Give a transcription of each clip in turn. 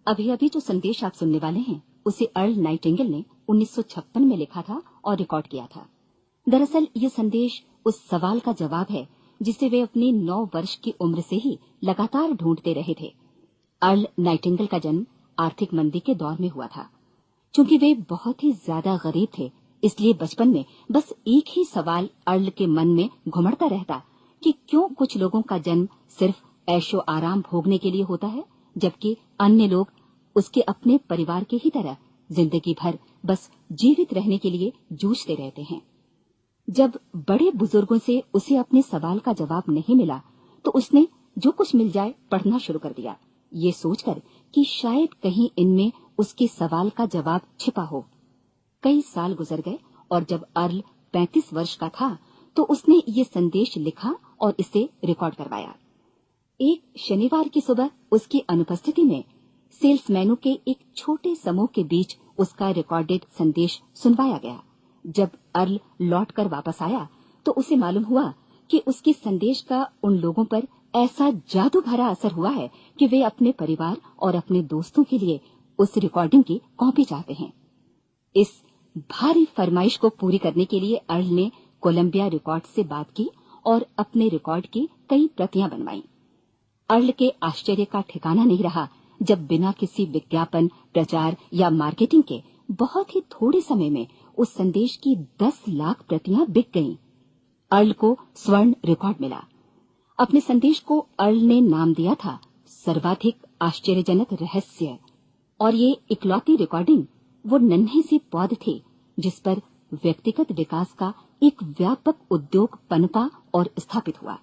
अभी अभी जो संदेश आप सुनने वाले हैं उसे अर्ल नाइटिंगेल ने 1956 में लिखा था और रिकॉर्ड किया था। दरअसल ये संदेश उस सवाल का जवाब है जिसे वे अपनी 9 वर्ष की उम्र से ही लगातार ढूंढते रहे थे। अर्ल नाइटिंगेल का जन्म आर्थिक मंदी के दौर में हुआ था। चूंकि वे बहुत ही ज्यादा गरीब थे, इसलिए बचपन में बस एक ही सवाल अर्ल के मन में घुमड़ता रहता कि क्यों कुछ लोगों का जन्म सिर्फ ऐशो आराम भोगने के लिए होता है, जबकि अन्य लोग उसके अपने परिवार के ही तरह जिंदगी भर बस जीवित रहने के लिए जूझते रहते हैं। जब बड़े बुजुर्गों से उसे अपने सवाल का जवाब नहीं मिला, तो उसने जो कुछ मिल जाए पढ़ना शुरू कर दिया, ये सोचकर कि शायद कहीं इनमें उसके सवाल का जवाब छिपा हो। कई साल गुजर गए और जब अर्ल 35 वर्ष का था, तो उसने ये संदेश लिखा और इसे रिकॉर्ड करवाया। एक शनिवार की सुबह उसकी अनुपस्थिति में सेल्समैनों के एक छोटे समूह के बीच उसका रिकॉर्डेड संदेश सुनवाया गया। जब अर्ल लौटकर वापस आया, तो उसे मालूम हुआ कि उसके संदेश का उन लोगों पर ऐसा जादू भरा असर हुआ है कि वे अपने परिवार और अपने दोस्तों के लिए उस रिकॉर्डिंग की कॉपी चाहते हैं। इस भारी फरमाइश को पूरी करने के लिए अर्ल ने कोलंबिया रिकॉर्ड से बात की और अपने रिकॉर्ड की कई प्रतियां बनवाईं। अर्ल के आश्चर्य का ठिकाना नहीं रहा जब बिना किसी विज्ञापन, प्रचार या मार्केटिंग के बहुत ही थोड़े समय में उस संदेश की 10 लाख प्रतियां बिक गईं। अर्ल को स्वर्ण रिकॉर्ड मिला। अपने संदेश को अर्ल ने नाम दिया था सर्वाधिक आश्चर्यजनक रहस्य, और ये इकलौती रिकॉर्डिंग वो नन्ही सी पौध थी जिस पर व्यक्तिगत विकास का एक व्यापक उद्योग पनपा और स्थापित हुआ।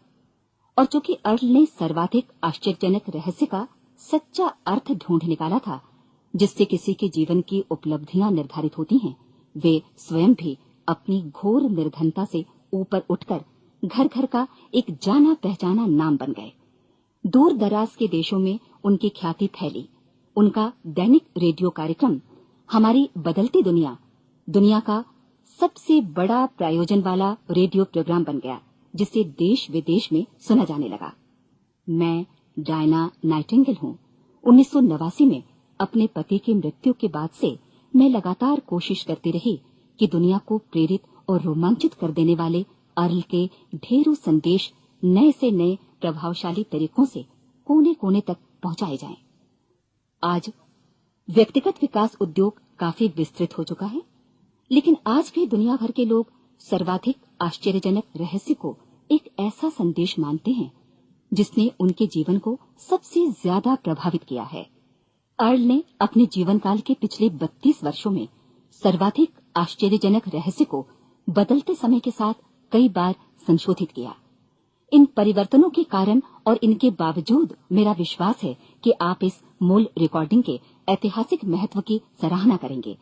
और चूंकि अर्ल ने सर्वाधिक आश्चर्यजनक रहस्य का सच्चा अर्थ ढूंढ निकाला था, जिससे किसी के जीवन की उपलब्धियां निर्धारित होती हैं, वे स्वयं भी अपनी घोर निर्धनता से ऊपर उठकर घर घर का एक जाना पहचाना नाम बन गए। दूर दराज के देशों में उनकी ख्याति फैली। उनका दैनिक रेडियो कार्यक्रम हमारी बदलती दुनिया का सबसे बड़ा प्रायोजन वाला रेडियो प्रोग्राम बन गया, जिसे देश विदेश में सुना जाने लगा। मैं डायना नाइटिंगेल हूँ। 1989 में अपने पति की मृत्यु के बाद से मैं लगातार कोशिश करती रही कि दुनिया को प्रेरित और रोमांचित कर देने वाले अर्ल के ढेरों संदेश नए से नए प्रभावशाली तरीकों से कोने कोने तक पहुंचाए जाएं। आज व्यक्तिगत विकास उद्योग काफी विस्तृत हो चुका है, लेकिन आज भी दुनिया भर के लोग सर्वाधिक आश्चर्यजनक रहस्य को एक ऐसा संदेश मानते हैं जिसने उनके जीवन को सबसे ज्यादा प्रभावित किया है। अर्ल ने अपने जीवन काल के पिछले 32 वर्षों में सर्वाधिक आश्चर्यजनक रहस्य को बदलते समय के साथ कई बार संशोधित किया। इन परिवर्तनों के कारण और इनके बावजूद मेरा विश्वास है कि आप इस मूल रिकॉर्डिंग के ऐतिहासिक महत्व की सराहना करेंगे।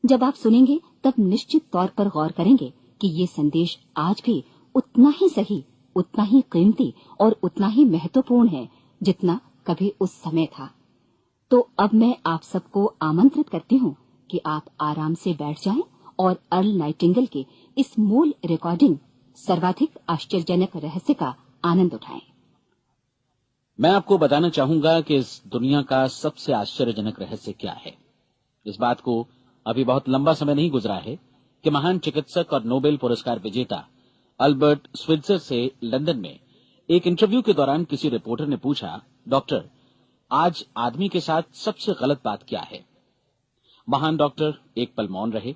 जब आप सुनेंगे तब निश्चित तौर पर गौर करेंगे कि ये संदेश आज भी उतना ही सही, उतना ही कीमती और उतना ही महत्वपूर्ण है जितना कभी उस समय था। तो अब मैं आप सबको आमंत्रित करती हूँ कि आप आराम से बैठ जाएं और अर्ल नाइटिंगेल के इस मूल रिकॉर्डिंग सर्वाधिक आश्चर्यजनक रहस्य का आनंद उठाएं। मैं आपको बताना चाहूंगा कि इस दुनिया का सबसे आश्चर्यजनक रहस्य क्या है। इस बात को अभी बहुत लंबा समय नहीं गुजरा है कि महान चिकित्सक और नोबेल पुरस्कार विजेता अल्बर्ट स्विट्जर से लंदन में एक इंटरव्यू के दौरान किसी रिपोर्टर ने पूछा, डॉक्टर, आज आदमी के साथ सबसे गलत बात क्या है? महान डॉक्टर एक पल मौन रहे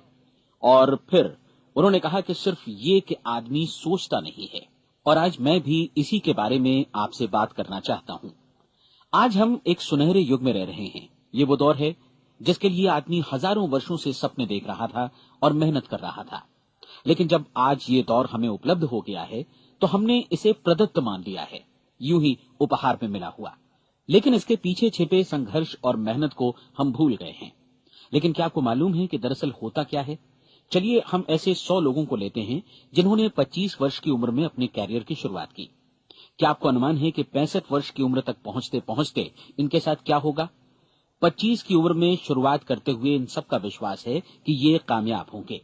और फिर उन्होंने कहा कि सिर्फ ये कि आदमी सोचता नहीं है। और आज मैं भी इसी के बारे में आपसे बात करना चाहता हूं। आज हम एक सुनहरे युग में रह रहे हैं। ये वो दौर है जिसके लिए आदमी हजारों वर्षों से सपने देख रहा था और मेहनत कर रहा था। लेकिन जब आज ये दौर हमें उपलब्ध हो गया है तो हमने इसे प्रदत्त मान लिया है, यूं ही उपहार में मिला हुआ। लेकिन इसके पीछे छिपे संघर्ष और मेहनत को हम भूल गए हैं। लेकिन क्या आपको मालूम है कि दरअसल होता क्या है? चलिए हम ऐसे 100 लोगों को लेते हैं जिन्होंने 25 वर्ष की उम्र में अपने कैरियर की शुरुआत की। क्या आपको अनुमान है कि 65 वर्ष की उम्र तक पहुंचते पहुंचते इनके साथ क्या होगा? 25 की उम्र में शुरुआत करते हुए इन सबका विश्वास है कि ये कामयाब होंगे।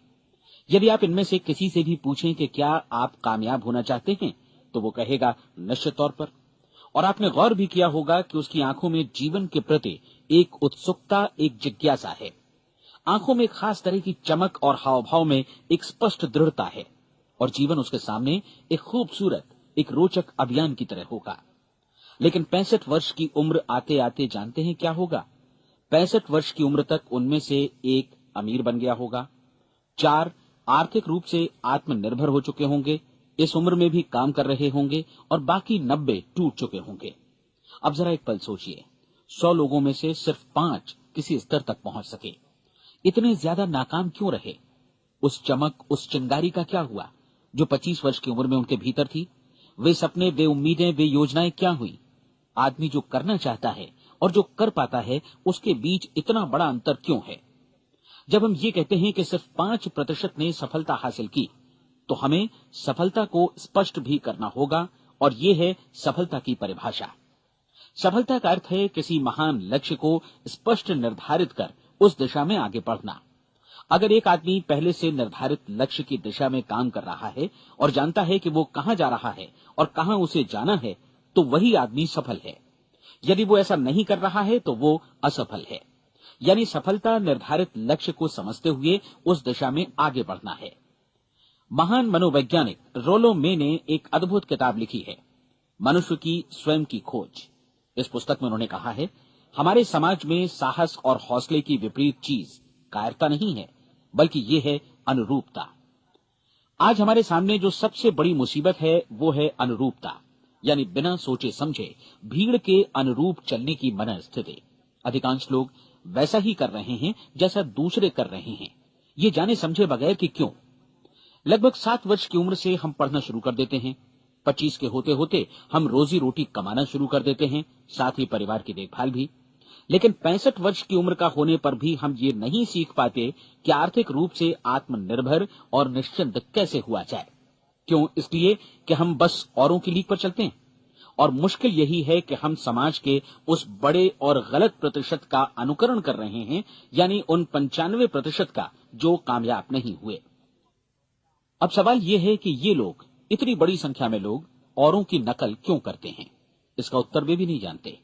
यदि आप इनमें से किसी से भी पूछें कि क्या आप कामयाब होना चाहते हैं, तो वो कहेगा निश्चित तौर पर। और आपने गौर भी किया होगा कि उसकी आंखों में जीवन के प्रति एक उत्सुकता, एक जिज्ञासा है। आंखों में खास तरह की चमक और हाव भाव में एक स्पष्ट दृढ़ता है और जीवन उसके सामने एक खूबसूरत, एक रोचक अभियान की तरह होगा। लेकिन 65 वर्ष की उम्र आते आते जानते हैं क्या होगा? 65 वर्ष की उम्र तक उनमें से एक अमीर बन गया होगा, 4 आर्थिक रूप से आत्मनिर्भर हो चुके होंगे, इस उम्र में भी काम कर रहे होंगे और बाकी 90 टूट चुके होंगे। अब जरा एक पल सोचिए, 100 लोगों में से सिर्फ 5 किसी स्तर तक पहुंच सके। इतने ज्यादा नाकाम क्यों रहे? उस चमक, उस चिंगारी का क्या हुआ जो 25 वर्ष की उम्र में उनके भीतर थी? वे सपने, वे उम्मीदें, वे योजनाएं क्या हुई? आदमी जो करना चाहता है और जो कर पाता है, उसके बीच इतना बड़ा अंतर क्यों है? जब हम ये कहते हैं कि सिर्फ 5% ने सफलता हासिल की, तो हमें सफलता को स्पष्ट भी करना होगा और ये है सफलता की परिभाषा। सफलता का अर्थ है किसी महान लक्ष्य को स्पष्ट निर्धारित कर उस दिशा में आगे बढ़ना। अगर एक आदमी पहले से निर्धारित लक्ष्य की दिशा में काम कर रहा है और जानता है कि वो कहां जा रहा है और कहां उसे जाना है, तो वही आदमी सफल है। यदि वो ऐसा नहीं कर रहा है तो वो असफल है। यानी सफलता निर्धारित लक्ष्य को समझते हुए उस दिशा में आगे बढ़ना है। महान मनोवैज्ञानिक रोलो मे ने एक अद्भुत किताब लिखी है, मनुष्य की स्वयं की खोज। इस पुस्तक में उन्होंने कहा है, हमारे समाज में साहस और हौसले की विपरीत चीज कायरता नहीं है, बल्कि ये है अनुरूपता। आज हमारे सामने जो सबसे बड़ी मुसीबत है वो है अनुरूपता, यानी बिना सोचे समझे भीड़ के अनुरूप चलने की मनस्थिति। अधिकांश लोग वैसा ही कर रहे हैं जैसा दूसरे कर रहे हैं, ये जाने समझे बगैर कि क्यों। लगभग 7 वर्ष की उम्र से हम पढ़ना शुरू कर देते हैं, 25 के होते होते हम रोजी रोटी कमाना शुरू कर देते हैं, साथ ही परिवार की देखभाल भी। लेकिन 65 वर्ष की उम्र का होने पर भी हम ये नहीं सीख पाते कि आर्थिक रूप से आत्मनिर्भर और निश्चिंत कैसे हुआ जाए। क्यों? इसलिए कि हम बस औरों की लीक पर चलते हैं। और मुश्किल यही है कि हम समाज के उस बड़े और गलत प्रतिशत का अनुकरण कर रहे हैं, यानी उन 95% का जो कामयाब नहीं हुए। अब सवाल यह है कि ये लोग, इतनी बड़ी संख्या में लोग, औरों की नकल क्यों करते हैं? इसका उत्तर वे भी नहीं जानते।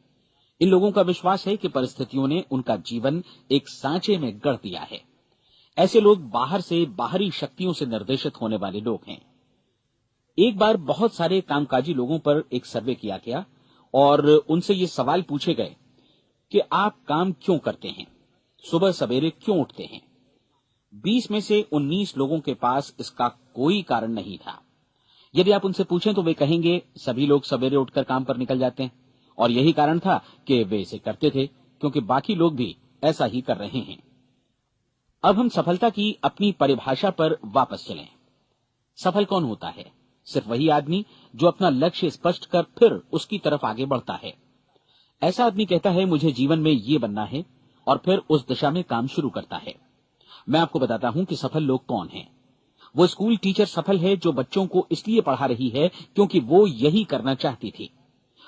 इन लोगों का विश्वास है कि परिस्थितियों ने उनका जीवन एक सांचे में गढ़ दिया है। ऐसे लोग बाहर से, बाहरी शक्तियों से निर्देशित होने वाले लोग हैं। एक बार बहुत सारे कामकाजी लोगों पर एक सर्वे किया गया और उनसे ये सवाल पूछे गए कि आप काम क्यों करते हैं, सुबह सवेरे क्यों उठते हैं? 20 में से 19 लोगों के पास इसका कोई कारण नहीं था। यदि आप उनसे पूछें तो वे कहेंगे सभी लोग सवेरे उठकर काम पर निकल जाते हैं और यही कारण था कि वे इसे करते थे क्योंकि बाकी लोग भी ऐसा ही कर रहे हैं। अब हम सफलता की अपनी परिभाषा पर वापस चलें। सफल कौन होता है? सिर्फ वही आदमी जो अपना लक्ष्य स्पष्ट कर फिर उसकी तरफ आगे बढ़ता है। ऐसा आदमी कहता है मुझे जीवन में ये बनना है और फिर उस दिशा में काम शुरू करता है। मैं आपको बताता हूं कि सफल लोग कौन हैं। वो स्कूल टीचर सफल है जो बच्चों को इसलिए पढ़ा रही है क्योंकि वो यही करना चाहती थी।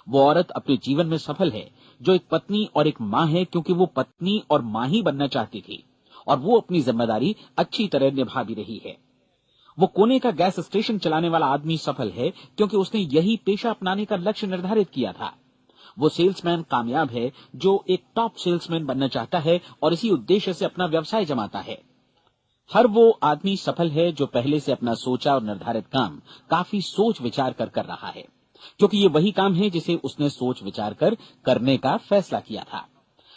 वो औरत अपने जीवन में सफल है जो एक पत्नी और एक मां है क्योंकि वो पत्नी और मां ही बनना चाहती थी और वो अपनी जिम्मेदारी अच्छी तरह निभा भी रही है। वो कोने का गैस स्टेशन चलाने वाला आदमी सफल है क्योंकि उसने यही पेशा अपनाने का लक्ष्य निर्धारित किया था। वो सेल्समैन कामयाब है जो एक टॉप सेल्समैन बनना चाहता है और इसी उद्देश्य से अपना व्यवसाय जमाता है। हर वो आदमी सफल है जो पहले से अपना सोचा और निर्धारित काम काफी सोच विचार कर रहा है, क्योंकि ये वही काम है जिसे उसने सोच विचार कर करने का फैसला किया था।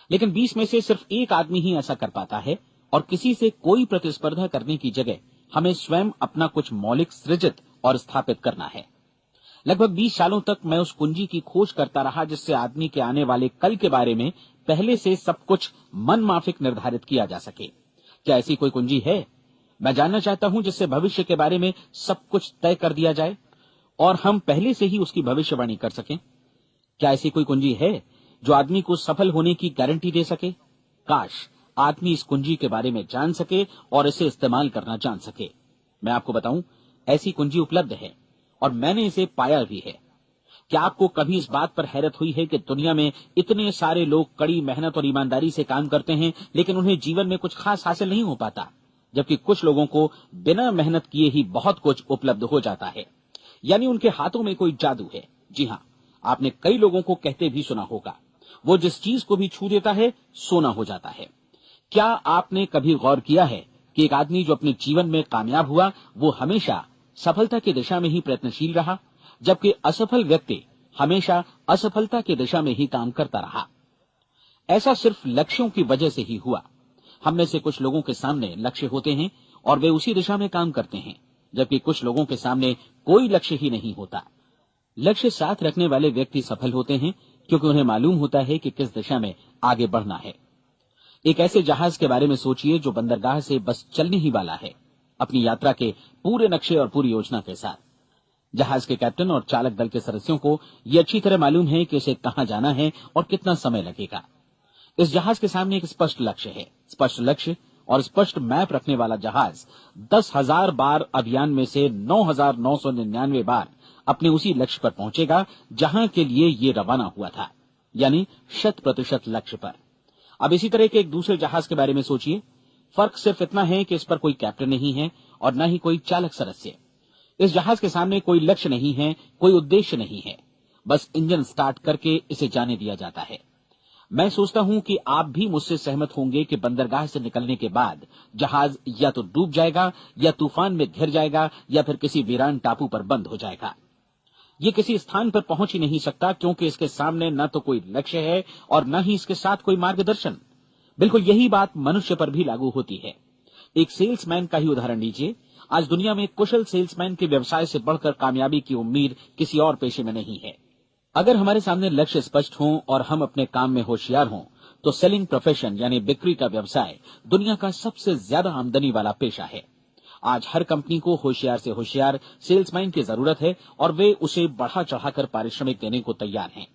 लेकिन 20 में से सिर्फ एक आदमी ही ऐसा कर पाता है और किसी से कोई प्रतिस्पर्धा करने की जगह हमें स्वयं अपना कुछ मौलिक सृजित और स्थापित करना है। लगभग 20 सालों तक मैं उस कुंजी की खोज करता रहा जिससे आदमी के आने वाले कल के बारे में पहले से सब कुछ मन माफिक निर्धारित किया जा सके। क्या ऐसी कोई कुंजी है? मैं जानना चाहता हूं जिससे भविष्य के बारे में सब कुछ तय कर दिया जाए और हम पहले से ही उसकी भविष्यवाणी कर सकें। क्या ऐसी कोई कुंजी है जो आदमी को सफल होने की गारंटी दे सके? काश आदमी इस कुंजी के बारे में जान सके और इसे इस्तेमाल करना जान सके। मैं आपको बताऊं, ऐसी कुंजी उपलब्ध है और मैंने इसे पाया भी है। क्या आपको कभी इस बात पर हैरत हुई है कि दुनिया में इतने सारे लोग कड़ी मेहनत और ईमानदारी से काम करते हैं लेकिन उन्हें जीवन में कुछ खास हासिल नहीं हो पाता, जबकि कुछ लोगों को बिना मेहनत किए ही बहुत कुछ उपलब्ध हो जाता है। यानी उनके हाथों में कोई जादू है। जी हां, आपने कई लोगों को कहते भी सुना होगा। वो जिस चीज को भी छू देता है सोना हो जाता है। क्या आपने कभी गौर किया है कि एक आदमी जो अपने जीवन में कामयाब हुआ वो हमेशा सफलता की दिशा में ही प्रयत्नशील रहा, जबकि असफल व्यक्ति हमेशा असफलता की दिशा में ही काम करता रहा। ऐसा सिर्फ लक्ष्यों की वजह से ही हुआ। हम में से कुछ लोगों के सामने लक्ष्य होते हैं और वे उसी दिशा में काम करते हैं, जबकि कुछ लोगों के सामने कोई लक्ष्य ही नहीं होता। लक्ष्य साथ रखने वाले व्यक्ति सफल होते हैं क्योंकि उन्हें मालूम होता है कि किस दिशा में आगे बढ़ना है। एक ऐसे जहाज के बारे में सोचिए जो बंदरगाह से बस चलने ही वाला है, अपनी यात्रा के पूरे नक्शे और पूरी योजना के साथ। जहाज के कैप्टन और चालक दल के सदस्यों को यह अच्छी तरह मालूम है कि उसे कहां जाना है और कितना समय लगेगा। इस जहाज के सामने एक स्पष्ट लक्ष्य है। स्पष्ट लक्ष्य और स्पष्ट मैप रखने वाला जहाज 10,000 बार अभियान में से 9,999 बार अपने उसी लक्ष्य पर पहुंचेगा जहां के लिए ये रवाना हुआ था, यानी 100% लक्ष्य पर। अब इसी तरह के एक दूसरे जहाज के बारे में सोचिए। फर्क सिर्फ इतना है कि इस पर कोई कैप्टन नहीं है और न ही कोई चालक सदस्य। इस जहाज के सामने कोई लक्ष्य नहीं है, कोई उद्देश्य नहीं है, बस इंजन स्टार्ट करके इसे जाने दिया जाता है। मैं सोचता हूं कि आप भी मुझसे सहमत होंगे कि बंदरगाह से निकलने के बाद जहाज या तो डूब जाएगा या तूफान में घिर जाएगा या फिर किसी वीरान टापू पर बंद हो जाएगा। ये किसी स्थान पर पहुंच ही नहीं सकता क्योंकि इसके सामने न तो कोई लक्ष्य है और न ही इसके साथ कोई मार्गदर्शन। बिल्कुल यही बात मनुष्य पर भी लागू होती है। एक सेल्समैन का ही उदाहरण लीजिए। आज दुनिया में कुशल सेल्समैन के व्यवसाय से बढ़कर कामयाबी की उम्मीद किसी और पेशे में नहीं है। अगर हमारे सामने लक्ष्य स्पष्ट हों और हम अपने काम में होशियार हों तो सेलिंग प्रोफेशन यानी बिक्री का व्यवसाय दुनिया का सबसे ज्यादा आमदनी वाला पेशा है। आज हर कंपनी को होशियार से होशियार सेल्समैन की जरूरत है और वे उसे बढ़ा चढ़ाकर पारिश्रमिक देने को तैयार हैं।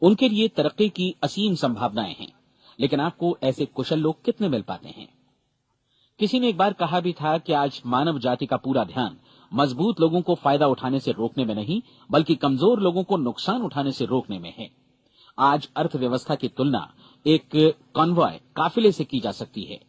उनके लिए तरक्की की असीम संभावनाएं हैं, लेकिन आपको ऐसे कुशल लोग कितने मिल पाते हैं? किसी ने एक बार कहा भी था कि आज मानव जाति का पूरा ध्यान मजबूत लोगों को फायदा उठाने से रोकने में नहीं, बल्कि कमजोर लोगों को नुकसान उठाने से रोकने में है। आज अर्थव्यवस्था की तुलना एक कॉन्वॉय काफिले से की जा सकती है।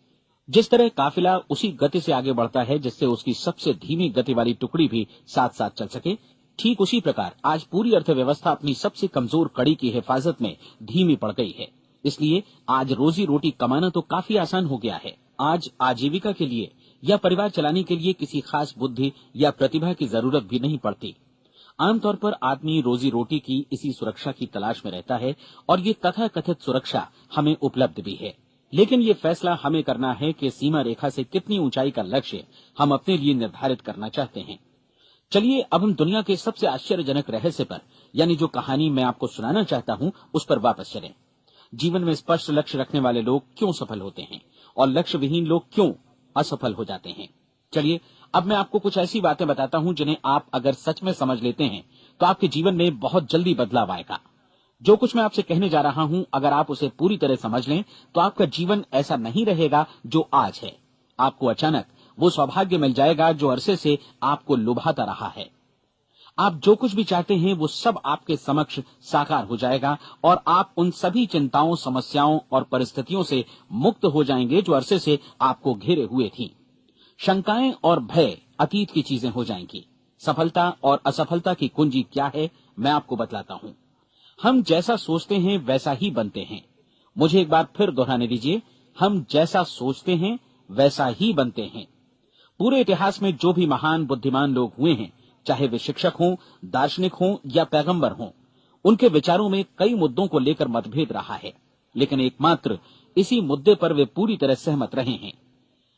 जिस तरह काफिला उसी गति से आगे बढ़ता है जिससे उसकी सबसे धीमी गति वाली टुकड़ी भी साथ साथ चल सके, ठीक उसी प्रकार आज पूरी अर्थव्यवस्था अपनी सबसे कमजोर कड़ी की हिफाजत में धीमी पड़ गई है। इसलिए आज रोजी रोटी कमाना तो काफी आसान हो गया है। आज आजीविका के लिए या परिवार चलाने के लिए किसी खास बुद्धि या प्रतिभा की जरूरत भी नहीं पड़ती। आमतौर पर आदमी रोजी रोटी की इसी सुरक्षा की तलाश में रहता है और ये तथाकथित सुरक्षा हमें उपलब्ध भी है। लेकिन ये फैसला हमें करना है कि सीमा रेखा से कितनी ऊंचाई का लक्ष्य हम अपने लिए निर्धारित करना चाहते हैं। चलिए अब हम दुनिया के सबसे आश्चर्यजनक रहस्य पर, यानी जो कहानी मैं आपको सुनाना चाहता हूं, उस पर वापस चलें। जीवन में स्पष्ट लक्ष्य रखने वाले लोग क्यों सफल होते हैं और लक्ष्य विहीन लोग क्यों असफल हो जाते हैं? चलिए अब मैं आपको कुछ ऐसी बातें बताता हूं जिन्हें आप अगर सच में समझ लेते हैं तो आपके जीवन में बहुत जल्दी बदलाव आएगा। जो कुछ मैं आपसे कहने जा रहा हूं, अगर आप उसे पूरी तरह समझ लें तो आपका जीवन ऐसा नहीं रहेगा जो आज है। आपको अचानक वो सौभाग्य मिल जाएगा जो अरसे से आपको लुभाता रहा है। आप जो कुछ भी चाहते हैं वो सब आपके समक्ष साकार हो जाएगा और आप उन सभी चिंताओं, समस्याओं और परिस्थितियों से मुक्त हो जाएंगे जो अरसे से आपको घेरे हुए थी। शंकाएं और भय अतीत की चीजें हो जाएंगी। सफलता और असफलता की कुंजी क्या है, मैं आपको बतलाता हूं। हम जैसा सोचते हैं वैसा ही बनते हैं। मुझे एक बार फिर दोहराने दीजिए, हम जैसा सोचते हैं वैसा ही बनते हैं। पूरे इतिहास में जो भी महान बुद्धिमान लोग हुए हैं, चाहे वे शिक्षक हों, दार्शनिक हों या पैगंबर हों, उनके विचारों में कई मुद्दों को लेकर मतभेद रहा है, लेकिन एकमात्र इसी मुद्दे पर वे पूरी तरह सहमत रहे हैं।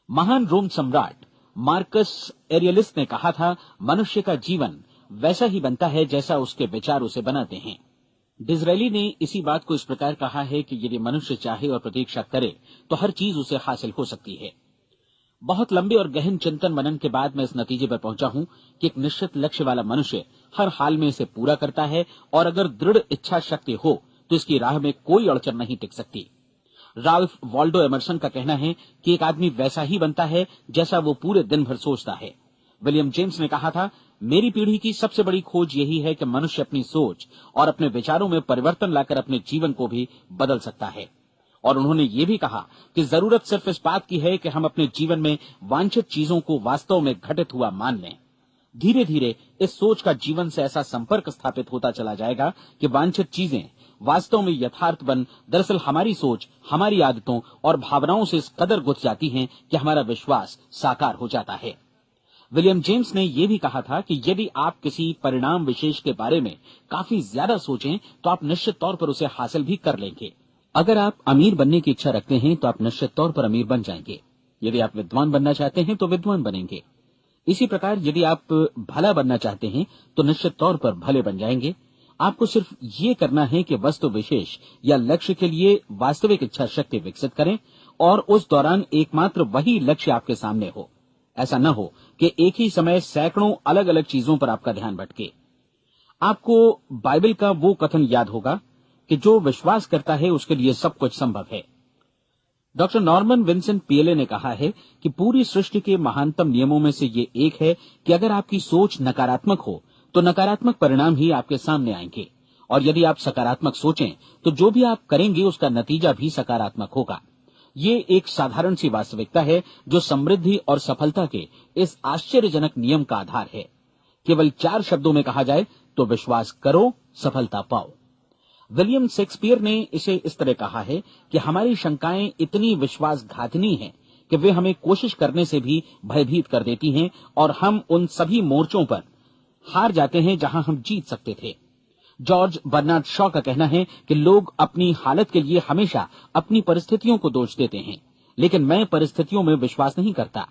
महान रोम सम्राट मार्कस एरियलिस ने कहा था, मनुष्य का जीवन वैसा ही बनता है जैसा उसके विचार उसे बनाते हैं। डिज़रायली ने इसी बात को इस प्रकार कहा है कि यदि मनुष्य चाहे और प्रतीक्षा करे तो हर चीज उसे हासिल हो सकती है। बहुत लंबे और गहन चिंतन मनन के बाद मैं इस नतीजे पर पहुंचा हूं कि एक निश्चित लक्ष्य वाला मनुष्य हर हाल में इसे पूरा करता है और अगर दृढ़ इच्छा शक्ति हो तो इसकी राह में कोई अड़चन नहीं टिक सकती। राल्फ वॉल्डो एमर्सन का कहना है कि एक आदमी वैसा ही बनता है जैसा वो पूरे दिन भर सोचता है। विलियम जेम्स ने कहा था, मेरी पीढ़ी की सबसे बड़ी खोज यही है कि मनुष्य अपनी सोच और अपने विचारों में परिवर्तन लाकर अपने जीवन को भी बदल सकता है। और उन्होंने ये भी कहा कि जरूरत सिर्फ इस बात की है कि हम अपने जीवन में वांछित चीजों को वास्तव में घटित हुआ मान लें। धीरे धीरे इस सोच का जीवन से ऐसा संपर्क स्थापित होता चला जाएगा कि वांछित चीजें वास्तव में यथार्थ बन दरअसल हमारी सोच, हमारी आदतों और भावनाओं से इस कदर गुथ जाती हैं कि हमारा विश्वास साकार हो जाता है। विलियम जेम्स ने यह भी कहा था कि यदि आप किसी परिणाम विशेष के बारे में काफी ज्यादा सोचें तो आप निश्चित तौर पर उसे हासिल भी कर लेंगे। अगर आप अमीर बनने की इच्छा रखते हैं तो आप निश्चित तौर पर अमीर बन जाएंगे। यदि आप विद्वान बनना चाहते हैं तो विद्वान बनेंगे। इसी प्रकार यदि आप भला बनना चाहते हैं तो निश्चित तौर पर भले बन जाएंगे। आपको सिर्फ ये करना है कि वस्तु विशेष या लक्ष्य के लिए वास्तविक इच्छा शक्ति विकसित करें और उस दौरान एकमात्र वही लक्ष्य आपके सामने हो। ऐसा न हो कि एक ही समय सैकड़ों अलग अलग चीजों पर आपका ध्यान भटके। आपको बाइबल का वो कथन याद होगा कि जो विश्वास करता है उसके लिए सब कुछ संभव है। डॉक्टर नॉर्मन विंसेंट पीएले ने कहा है कि पूरी सृष्टि के महानतम नियमों में से ये एक है कि अगर आपकी सोच नकारात्मक हो तो नकारात्मक परिणाम ही आपके सामने आएंगे, और यदि आप सकारात्मक सोचें तो जो भी आप करेंगे उसका नतीजा भी सकारात्मक होगा। ये एक साधारण सी वास्तविकता है जो समृद्धि और सफलता के इस आश्चर्यजनक नियम का आधार है। केवल 4 शब्दों में कहा जाए तो विश्वास करो, सफलता पाओ। विलियम शेक्सपियर ने इसे इस तरह कहा है कि हमारी शंकाएं इतनी विश्वासघातिनी हैं कि वे हमें कोशिश करने से भी भयभीत कर देती हैं और हम उन सभी मोर्चों पर हार जाते हैं जहां हम जीत सकते थे। जॉर्ज बर्नार्ड शॉ का कहना है कि लोग अपनी हालत के लिए हमेशा अपनी परिस्थितियों को दोष देते हैं, लेकिन मैं परिस्थितियों में विश्वास नहीं करता।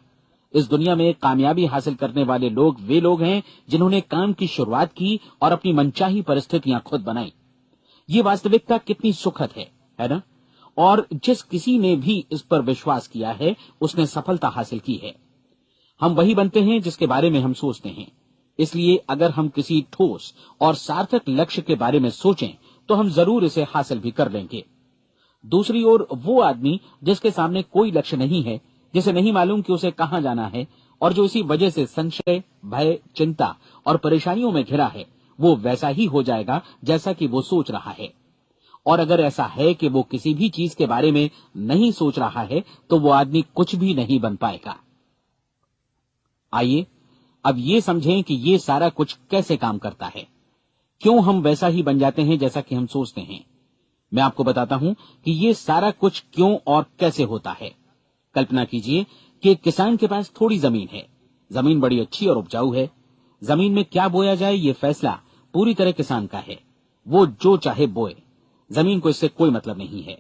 इस दुनिया में कामयाबी हासिल करने वाले लोग वे लोग हैं जिन्होंने काम की शुरुआत की और अपनी मनचाही परिस्थितियां खुद बनाई। ये वास्तविकता कितनी सुखद है ना? और जिस किसी ने भी इस पर विश्वास किया है उसने सफलता हासिल की है। हम वही बनते हैं जिसके बारे में हम सोचते हैं। इसलिए अगर हम किसी ठोस और सार्थक लक्ष्य के बारे में सोचें तो हम जरूर इसे हासिल भी कर लेंगे। दूसरी ओर वो आदमी जिसके सामने कोई लक्ष्य नहीं है, जिसे नहीं मालूम कि उसे कहां जाना है और जो इसी वजह से संशय, भय, चिंता और परेशानियों में घिरा है, वो वैसा ही हो जाएगा जैसा कि वो सोच रहा है। और अगर ऐसा है कि वो किसी भी चीज के बारे में नहीं सोच रहा है तो वो आदमी कुछ भी नहीं बन पाएगा। आइए अब ये समझें कि ये सारा कुछ कैसे काम करता है, क्यों हम वैसा ही बन जाते हैं जैसा कि हम सोचते हैं। मैं आपको बताता हूं कि ये सारा कुछ क्यों और कैसे होता है। कल्पना कीजिए कि एक किसान के पास थोड़ी जमीन है। जमीन बड़ी अच्छी और उपजाऊ है। जमीन में क्या बोया जाए ये फैसला पूरी तरह किसान का है। वो जो चाहे बोए, जमीन को इससे कोई मतलब नहीं है।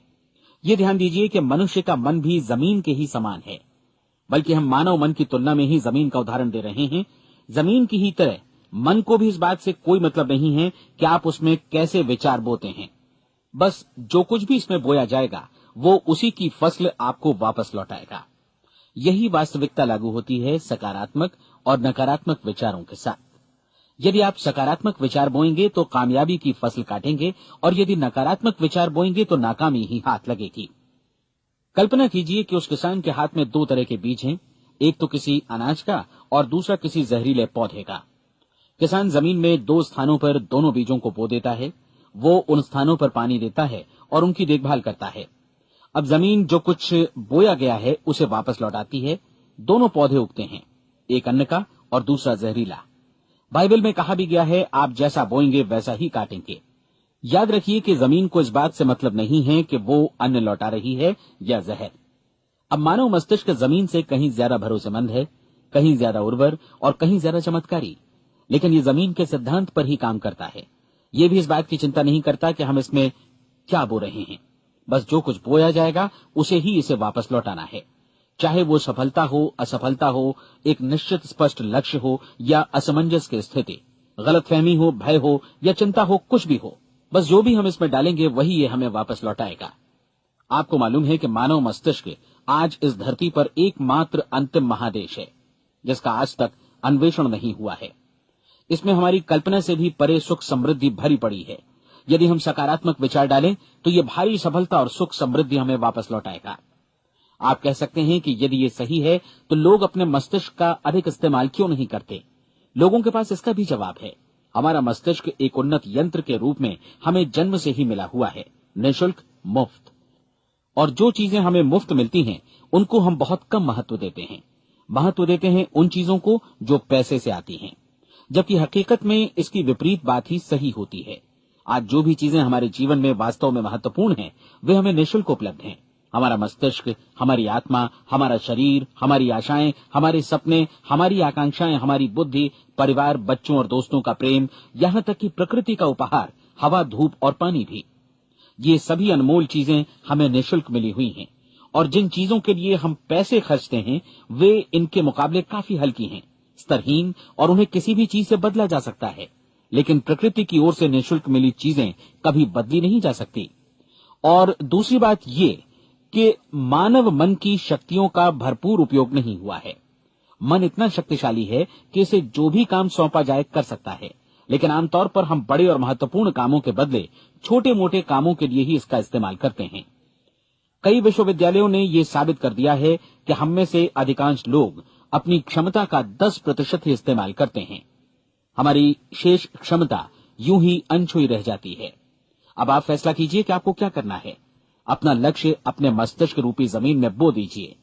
ये ध्यान दीजिए कि मनुष्य का मन भी जमीन के ही समान है, बल्कि हम मानव मन की तुलना में ही जमीन का उदाहरण दे रहे हैं। जमीन की ही तरह मन को भी इस बात से कोई मतलब नहीं है कि आप उसमें कैसे विचार बोते हैं। बस जो कुछ भी इसमें बोया जाएगा वो उसी की फसल आपको वापस लौटाएगा। यही वास्तविकता लागू होती है सकारात्मक और नकारात्मक विचारों के साथ। यदि आप सकारात्मक विचार बोएंगे तो कामयाबी की फसल काटेंगे, और यदि नकारात्मक विचार बोएंगे तो नाकामी ही हाथ लगेगी। कल्पना कीजिए कि उस किसान के हाथ में 2 तरह के बीज हैं, एक तो किसी अनाज का और दूसरा किसी जहरीले पौधे का। किसान जमीन में 2 स्थानों पर दोनों बीजों को बो देता है। वो उन स्थानों पर पानी देता है और उनकी देखभाल करता है। अब जमीन जो कुछ बोया गया है उसे वापस लौटाती है। दोनों पौधे उगते हैं, एक अन्न का और दूसरा जहरीला। बाइबल में कहा भी गया है, आप जैसा बोएंगे वैसा ही काटेंगे। याद रखिए कि जमीन को इस बात से मतलब नहीं है कि वो अन्न लौटा रही है या जहर। अब मानव मस्तिष्क जमीन से कहीं ज्यादा भरोसेमंद है, कहीं ज्यादा उर्वर और कहीं ज्यादा चमत्कारी, लेकिन ये जमीन के सिद्धांत पर ही काम करता है। ये भी इस बात की चिंता नहीं करता कि हम इसमें क्या बो रहे हैं। बस जो कुछ बोया जाएगा उसे ही इसे वापस लौटाना है, चाहे वो सफलता हो, असफलता हो, एक निश्चित स्पष्ट लक्ष्य हो या असमंजस की स्थिति, गलतफहमी हो, भय हो या चिंता हो, कुछ भी हो। बस जो भी हम इसमें डालेंगे वही ये हमें वापस लौटाएगा। आपको मालूम है कि मानव मस्तिष्क आज इस धरती पर एकमात्र अंतिम महादेश है जिसका आज तक अन्वेषण नहीं हुआ है। इसमें हमारी कल्पना से भी परे सुख समृद्धि भरी पड़ी है। यदि हम सकारात्मक विचार डालें तो ये भारी सफलता और सुख समृद्धि हमें वापस लौटाएगा। आप कह सकते हैं कि यदि ये सही है तो लोग अपने मस्तिष्क का अधिक इस्तेमाल क्यों नहीं करते? लोगों के पास इसका भी जवाब है। हमारा मस्तिष्क एक उन्नत यंत्र के रूप में हमें जन्म से ही मिला हुआ है, निःशुल्क, मुफ्त। और जो चीजें हमें मुफ्त मिलती हैं उनको हम बहुत कम महत्व देते हैं। महत्व देते हैं उन चीजों को जो पैसे से आती हैं। जबकि हकीकत में इसकी विपरीत बात ही सही होती है। आज जो भी चीजें हमारे जीवन में वास्तव में महत्वपूर्ण हैं, वे हमें निःशुल्क उपलब्ध हैं। हमारा मस्तिष्क, हमारी आत्मा, हमारा शरीर, हमारी आशाएं, हमारे सपने, हमारी आकांक्षाएं, हमारी बुद्धि, परिवार, बच्चों और दोस्तों का प्रेम, यहाँ तक कि प्रकृति का उपहार, हवा, धूप और पानी भी, ये सभी अनमोल चीजें हमें निःशुल्क मिली हुई हैं। और जिन चीजों के लिए हम पैसे खर्चते हैं, वे इनके मुकाबले काफी हल्की हैं, स्तरहीन, और उन्हें किसी भी चीज से बदला जा सकता है। लेकिन प्रकृति की ओर से निःशुल्क मिली चीजें कभी बदली नहीं जा सकती। और दूसरी बात ये कि मानव मन की शक्तियों का भरपूर उपयोग नहीं हुआ है। मन इतना शक्तिशाली है कि इसे जो भी काम सौंपा जाए कर सकता है, लेकिन आमतौर पर हम बड़े और महत्वपूर्ण कामों के बदले छोटे मोटे कामों के लिए ही इसका इस्तेमाल करते हैं। कई विश्वविद्यालयों ने यह साबित कर दिया है कि हम में से अधिकांश लोग अपनी क्षमता का 10% ही इस्तेमाल करते हैं। हमारी शेष क्षमता यूं ही अनछुई रह जाती है। अब आप फैसला कीजिए कि आपको क्या करना है। अपना लक्ष्य अपने मस्तिष्क रूपी जमीन में बो दीजिए।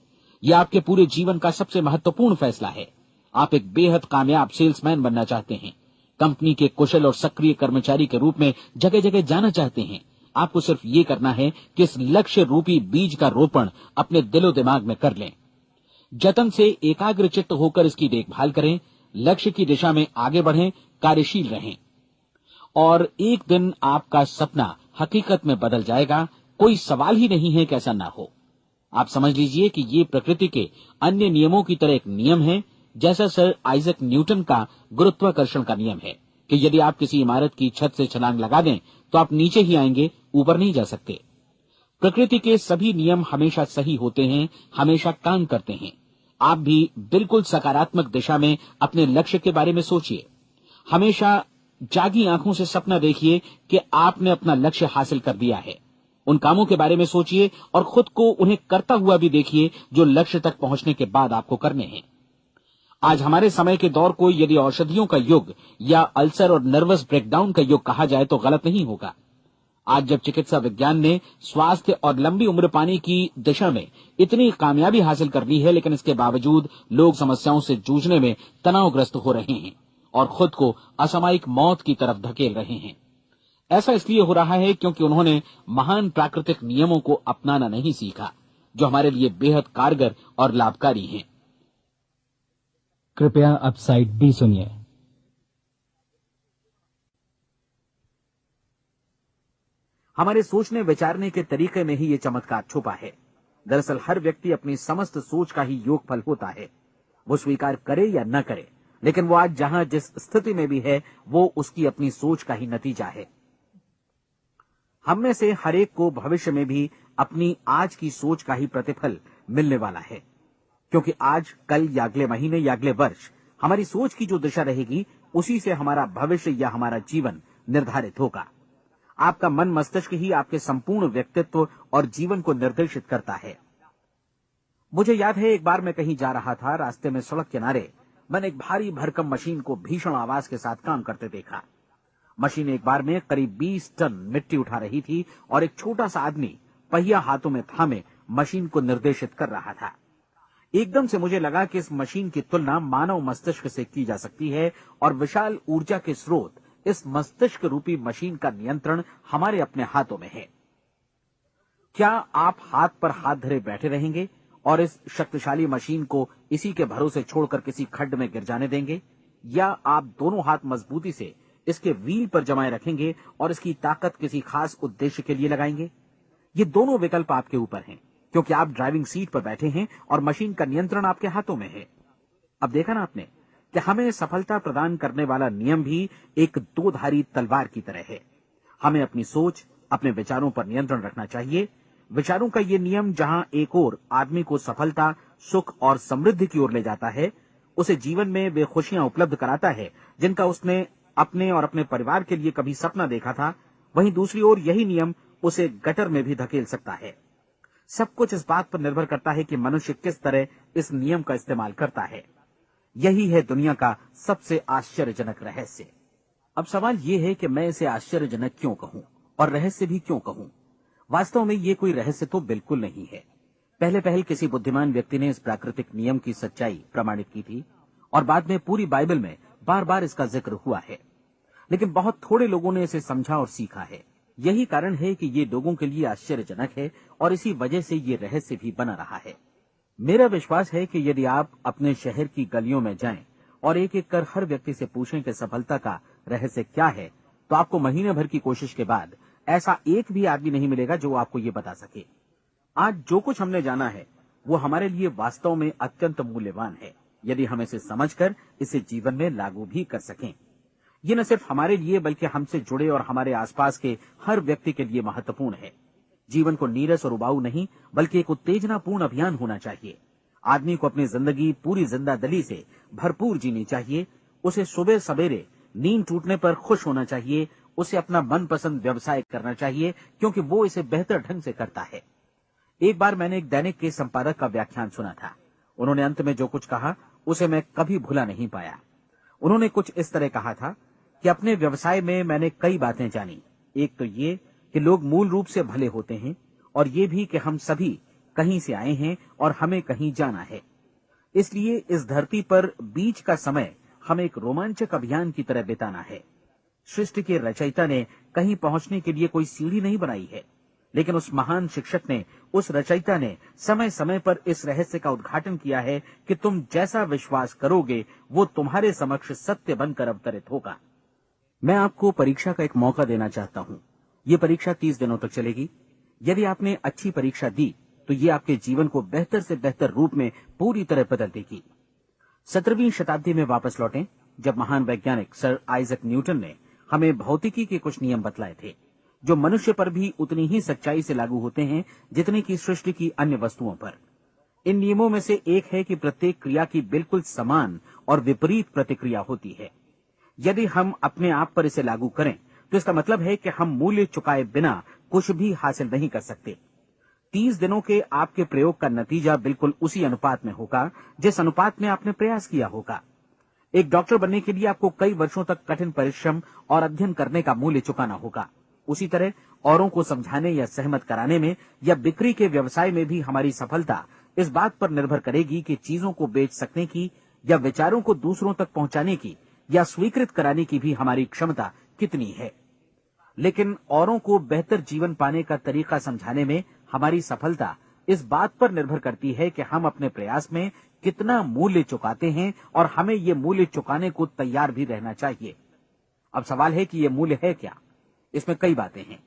यह आपके पूरे जीवन का सबसे महत्वपूर्ण फैसला है। आप एक बेहद कामयाब सेल्समैन बनना चाहते हैं, कंपनी के कुशल और सक्रिय कर्मचारी के रूप में जगह जगह जाना चाहते हैं। आपको सिर्फ ये करना है कि इस लक्ष्य रूपी बीज का रोपण अपने दिलो दिमाग में कर लें। जतन से एकाग्रचित्त होकर इसकी देखभाल करें, लक्ष्य की दिशा में आगे बढ़ें, कार्यशील रहें, और एक दिन आपका सपना हकीकत में बदल जाएगा। कोई सवाल ही नहीं है कि ऐसा ना हो। आप समझ लीजिए कि ये प्रकृति के अन्य नियमों की तरह एक नियम है, जैसा सर आइजैक न्यूटन का गुरुत्वाकर्षण का नियम है कि यदि आप किसी इमारत की छत से छलांग लगा दें तो आप नीचे ही आएंगे, ऊपर नहीं जा सकते। प्रकृति के सभी नियम हमेशा सही होते हैं, हमेशा काम करते हैं। आप भी बिल्कुल सकारात्मक दिशा में अपने लक्ष्य के बारे में सोचिए। हमेशा जागी आंखों से सपना देखिए कि आपने अपना लक्ष्य हासिल कर दिया है। उन कामों के बारे में सोचिए और खुद को उन्हें करता हुआ भी देखिए जो लक्ष्य तक पहुंचने के बाद आपको करने हैं। आज हमारे समय के दौर को यदि औषधियों का युग या अल्सर और नर्वस ब्रेकडाउन का युग कहा जाए तो गलत नहीं होगा। आज जब चिकित्सा विज्ञान ने स्वास्थ्य और लंबी उम्र पाने की दिशा में इतनी कामयाबी हासिल कर ली है, लेकिन इसके बावजूद लोग समस्याओं से जूझने में तनावग्रस्त हो रहे हैं और खुद को असामयिक मौत की तरफ धकेल रहे हैं। ऐसा इसलिए हो रहा है क्योंकि उन्होंने महान प्राकृतिक नियमों को अपनाना नहीं सीखा, जो हमारे लिए बेहद कारगर और लाभकारी हैं। कृपया अब साइड बी सुनिए। हमारे सोचने विचारने के तरीके में ही ये चमत्कार छुपा है। दरअसल हर व्यक्ति अपनी समस्त सोच का ही योगफल होता है। वो स्वीकार करे या न करे, लेकिन वो आज जहां जिस स्थिति में भी है, वो उसकी अपनी सोच का ही नतीजा है। हम में से हर एक को भविष्य में भी अपनी आज की सोच का ही प्रतिफल मिलने वाला है, क्योंकि आज, कल या अगले महीने या अगले वर्ष हमारी सोच की जो दिशा रहेगी, उसी से हमारा भविष्य या हमारा जीवन निर्धारित होगा। आपका मन मस्तिष्क ही आपके संपूर्ण व्यक्तित्व और जीवन को निर्देशित करता है। मुझे याद है, एक बार मैं कहीं जा रहा था, रास्ते में सड़क किनारे मैंने एक भारी भरकम मशीन को भीषण आवाज के साथ काम करते देखा। मशीन एक बार में करीब 20 टन मिट्टी उठा रही थी और एक छोटा सा आदमी पहिया हाथों में थामे मशीन को निर्देशित कर रहा था। एकदम से मुझे लगा कि इस मशीन की तुलना मानव मस्तिष्क से की जा सकती है और विशाल ऊर्जा के स्रोत इस मस्तिष्क रूपी मशीन का नियंत्रण हमारे अपने हाथों में है। क्या आप हाथ पर हाथ धरे बैठे रहेंगे और इस शक्तिशाली मशीन को इसी के भरोसे छोड़कर किसी खड्ड में गिर जाने देंगे, या आप दोनों हाथ मजबूती से इसके व्हील पर जमाए रखेंगे और इसकी ताकत किसी खास उद्देश्य के लिए लगाएंगे? ये दोनों विकल्प आपके ऊपर हैं, क्योंकि आप ड्राइविंग सीट पर बैठे हैं और मशीन का नियंत्रण आपके हाथों में है। अब देखा ना आपने कि हमें सफलता प्रदान करने वाला नियम भी एक दोधारी तलवार की तरह है। हमें अपनी सोच, अपने विचारों पर नियंत्रण रखना चाहिए। विचारों का ये नियम जहां एक ओर आदमी को सफलता, सुख और समृद्धि की ओर ले जाता है, उसे जीवन में वे खुशियां उपलब्ध कराता है जिनका उसने अपने और अपने परिवार के लिए कभी सपना देखा था, वहीं दूसरी ओर यही नियम उसे गटर में भी धकेल सकता है। सब कुछ इस बात पर निर्भर करता है कि मनुष्य किस तरह इस नियम का इस्तेमाल करता है। यही है दुनिया का सबसे आश्चर्यजनक रहस्य। अब सवाल यह है कि मैं इसे आश्चर्यजनक क्यों कहूं और रहस्य भी क्यों कहूं। वास्तव में ये कोई रहस्य तो बिल्कुल नहीं है। पहले पहल किसी बुद्धिमान व्यक्ति ने इस प्राकृतिक नियम की सच्चाई प्रमाणित की थी और बाद में पूरी बाइबल में बार बार इसका जिक्र हुआ है, लेकिन बहुत थोड़े लोगों ने इसे समझा और सीखा है। यही कारण है कि ये लोगों के लिए आश्चर्यजनक है और इसी वजह से ये रहस्य भी बना रहा है। मेरा विश्वास है कि यदि आप अपने शहर की गलियों में जाएं और एक एक कर हर व्यक्ति से पूछें कि सफलता का रहस्य क्या है, तो आपको महीने भर की कोशिश के बाद ऐसा एक भी आदमी नहीं मिलेगा जो आपको ये बता सके। आज जो कुछ हमने जाना है वो हमारे लिए वास्तव में अत्यंत मूल्यवान है, यदि हम इसे समझकर इसे जीवन में लागू भी कर सकें। ये न सिर्फ हमारे लिए बल्कि हमसे जुड़े और हमारे आसपास के हर व्यक्ति के लिए महत्वपूर्ण है। जीवन को नीरस और उबाऊ नहीं बल्कि एक उत्तेजनापूर्ण अभियान होना चाहिए। आदमी को अपनी जिंदगी पूरी जिंदादिली से भरपूर जीनी चाहिए। उसे सुबह सवेरे नींद टूटने पर खुश होना चाहिए। उसे अपना मनपसंद व्यवसाय करना चाहिए क्योंकि वो इसे बेहतर ढंग से करता है। एक बार मैंने एक दैनिक के संपादक का व्याख्यान सुना था। उन्होंने अंत में जो कुछ कहा उसे मैं कभी भुला नहीं पाया। उन्होंने कुछ इस तरह कहा था कि अपने व्यवसाय में मैंने कई बातें जानी। एक तो ये कि लोग मूल रूप से भले होते हैं और ये भी कि हम सभी कहीं से आए हैं और हमें कहीं जाना है। इसलिए इस धरती पर बीच का समय हमें एक रोमांचक अभियान की तरह बिताना है। सृष्टि के रचयिता ने कहीं पहुंचने के लिए कोई सीढ़ी नहीं बनाई है, लेकिन उस महान शिक्षक ने, उस रचयिता ने समय समय पर इस रहस्य का उद्घाटन किया है कि तुम जैसा विश्वास करोगे वो तुम्हारे समक्ष सत्य बनकर अवतरित होगा। मैं आपको परीक्षा का एक मौका देना चाहता हूं। ये परीक्षा 30 दिनों तक चलेगी। यदि आपने अच्छी परीक्षा दी तो ये आपके जीवन को बेहतर से बेहतर रूप में पूरी तरह बदल देगी। 17वीं शताब्दी में वापस लौटें, जब महान वैज्ञानिक सर आइजक न्यूटन ने हमें भौतिकी के कुछ नियम बतलाए थे, जो मनुष्य पर भी उतनी ही सच्चाई से लागू होते हैं जितनी की सृष्टि की अन्य वस्तुओं पर। इन नियमों में से एक है कि प्रत्येक क्रिया की बिल्कुल समान और विपरीत प्रतिक्रिया होती है। यदि हम अपने आप पर इसे लागू करें तो इसका मतलब है कि हम मूल्य चुकाए बिना कुछ भी हासिल नहीं कर सकते। 30 दिनों के आपके प्रयोग का नतीजा बिल्कुल उसी अनुपात में होगा जिस अनुपात में आपने प्रयास किया होगा। एक डॉक्टर बनने के लिए आपको कई वर्षों तक कठिन परिश्रम और अध्ययन करने का मूल्य चुकाना होगा। उसी तरह औरों को समझाने या सहमत कराने में या बिक्री के व्यवसाय में भी हमारी सफलता इस बात पर निर्भर करेगी कि चीजों को बेच सकने की या विचारों को दूसरों तक पहुंचाने की या स्वीकृत कराने की भी हमारी क्षमता कितनी है। लेकिन औरों को बेहतर जीवन पाने का तरीका समझाने में हमारी सफलता इस बात पर निर्भर करती है कि हम अपने प्रयास में कितना मूल्य चुकाते हैं और हमें ये मूल्य चुकाने को तैयार भी रहना चाहिए। अब सवाल है कि ये मूल्य है क्या? इसमें कई बातें हैं।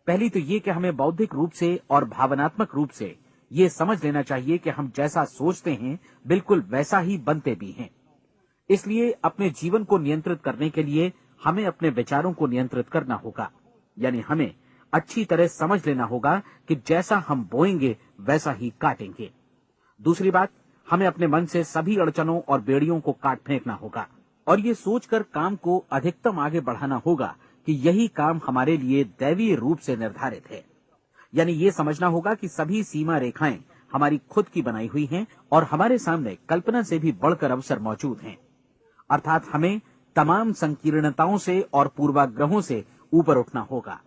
पहली तो ये कि हमें बौद्धिक रूप से और भावनात्मक रूप से ये समझ लेना चाहिए कि हम जैसा सोचते हैं बिल्कुल वैसा ही बनते भी हैं। इसलिए अपने जीवन को नियंत्रित करने के लिए हमें अपने विचारों को नियंत्रित करना होगा। यानी हमें अच्छी तरह समझ लेना होगा कि जैसा हम बोएंगे वैसा ही काटेंगे। दूसरी बात, हमें अपने मन से सभी अड़चनों और बेड़ियों को काट फेंकना होगा और ये सोचकर काम को अधिकतम आगे बढ़ाना होगा कि यही काम हमारे लिए दैवीय रूप से निर्धारित है। यानी ये समझना होगा कि सभी सीमा रेखाएं हमारी खुद की बनाई हुई हैं और हमारे सामने कल्पना से भी बढ़कर अवसर मौजूद हैं। अर्थात हमें तमाम संकीर्णताओं से और पूर्वाग्रहों से ऊपर उठना होगा।